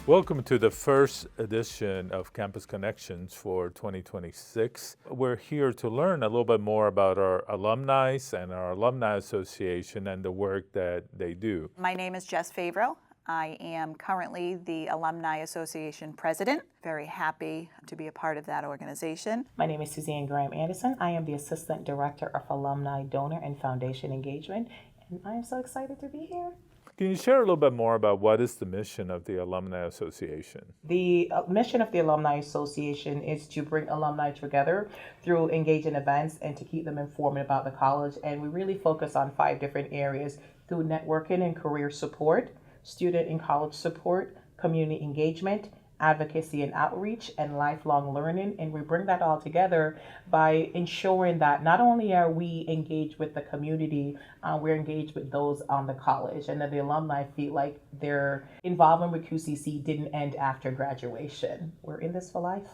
Welcome to the first edition of Campus Connections for 2026. We're here to learn a little bit more about our alumni and our Alumni Association and the work that they do. My name is Jess Favreau. I am currently the Alumni Association president. Very happy to be a part of that organization. My name is Suzanne Anderson. I am the Assistant Director of Alumni Donor and Foundation Engagement, and I am so excited to be here. Can you share a little bit more about what is the mission of the Alumni Association? The mission of the Alumni Association is to bring alumni together through engaging events and to keep them informed about the college. And we really focus on 5 different areas through networking and career support, student and college support, community engagement, advocacy and outreach, and lifelong learning. And we bring that all together by ensuring that not only are we engaged with the community, we're engaged with those on the college, and that the alumni feel like their involvement with QCC didn't end after graduation. We're in this for life.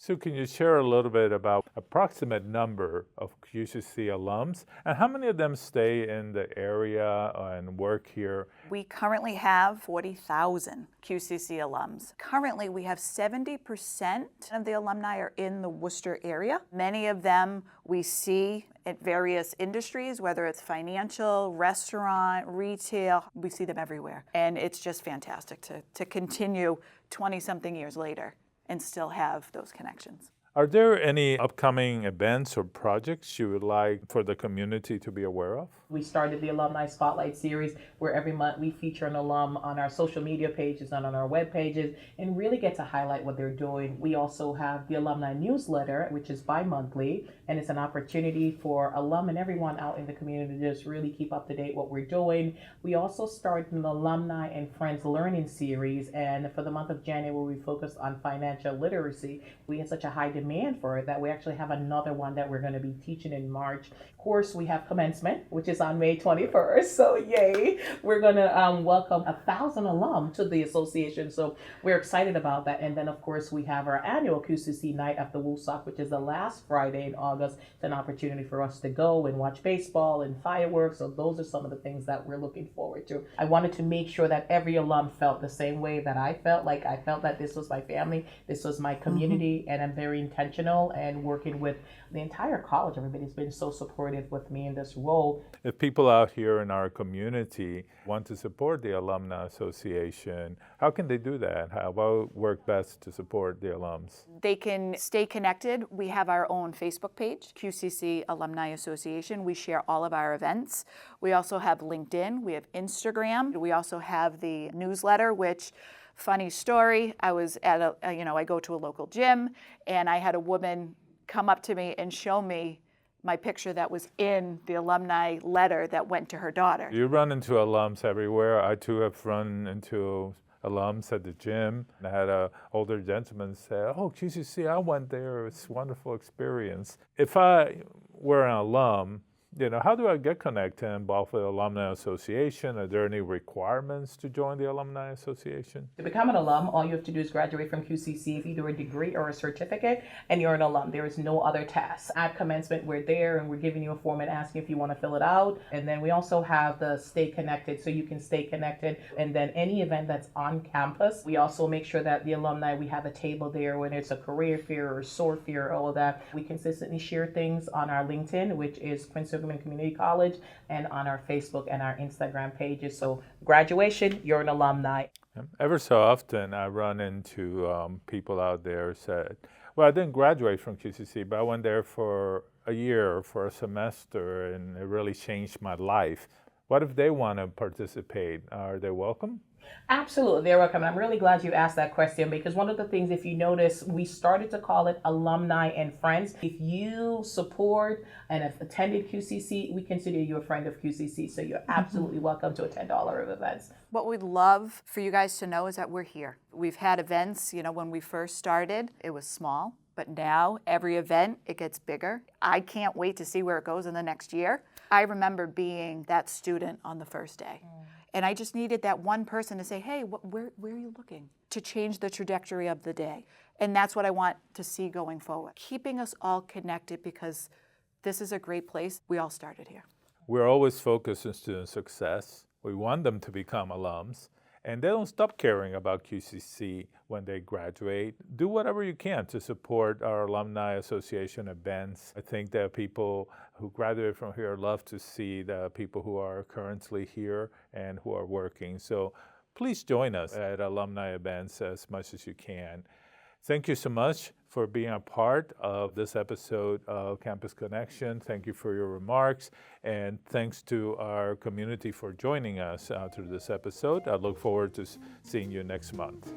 So can you share a little bit about approximate number of QCC alums and how many of them stay in the area and work here? We currently have 40,000 QCC alums. Currently, we have 70% of the alumni are in the Worcester area. Many of them we see at various industries, whether it's financial, restaurant, retail. We see them everywhere. And it's just fantastic to continue 20-something years later and still have those connections. Are there any upcoming events or projects you would like for the community to be aware of? We started the Alumni Spotlight Series, where every month we feature an alum on our social media pages and on our web pages and really get to highlight what they're doing. We also have the Alumni Newsletter, which is bi-monthly, and it's an opportunity for alum and everyone out in the community to just really keep up to date what we're doing. We also started an Alumni and Friends Learning Series, and for the month of January, we focused on financial literacy. We had such a high demand for it that we actually have another one that we're going to be teaching in March. Of course, we have commencement, which is on May 21st. So yay, we're going to welcome 1,000 alum to the association. So we're excited about that. And then, of course, we have our annual QCC Night at the Woolsock, which is the last Friday in August. It's an opportunity for us to go and watch baseball and fireworks. So those are some of the things that we're looking forward to. I wanted to make sure that every alum felt the same way that I felt. Like I felt that this was my family, this was my community, and I'm very intentional and working with the entire college. Everybody's been so supportive with me in this role. If people out here in our community want to support the Alumni Association, how can they do that? How will work best to support the alums? They can stay connected. We have our own Facebook page, QCC Alumni Association. We share all of our events. We also have LinkedIn. We have Instagram. We also have the newsletter, which funny story, I was at I go to a local gym, and I had a woman come up to me and show me my picture that was in the alumni letter that went to her daughter. You run into alums everywhere. I too have run into alums at the gym. I had an older gentleman say, "Oh, QCC, I went there. It's a wonderful experience." If I were an alum, how do I get connected and involved with the Alumni Association? Are there any requirements to join the Alumni Association? To become an alum, all you have to do is graduate from QCC with either a degree or a certificate, and you're an alum. There is no other test. At commencement, we're there, and we're giving you a form and asking if you want to fill it out. And then we also have the Stay Connected, so you can stay connected. And then any event that's on campus, we also make sure that the alumni, we have a table there when it's a career fair or sword fair, all of that. We consistently share things on our LinkedIn, which is Prince William Community College, and on our Facebook and our Instagram pages. So graduation, you're an alumni. Ever so often I run into people out there said, well, I didn't graduate from QCC, but I went there for a year or for a semester and it really changed my life. What if they want to participate? Are they welcome? Absolutely, they're welcome. And I'm really glad you asked that question, because one of the things, if you notice, we started to call it Alumni and Friends. If you support and have attended QCC, we consider you a friend of QCC. So you're absolutely welcome to attend all our events. What we'd love for you guys to know is that we're here. We've had events, when we first started, it was small. But now, every event, it gets bigger. I can't wait to see where it goes in the next year. I remember being that student on the first day. And I just needed that one person to say, hey, where are you looking? To change the trajectory of the day. And that's what I want to see going forward. Keeping us all connected, because this is a great place. We all started here. We're always focused on student success. We want them to become alums. and they don't stop caring about QCC when they graduate. Do whatever you can to support our Alumni Association events. I think that people who graduate from here love to see the people who are currently here and who are working. So please join us at alumni events as much as you can. Thank you so much for being a part of this episode of Campus Connection. Thank you for your remarks, and thanks to our community for joining us through this episode. I look forward to seeing you next month.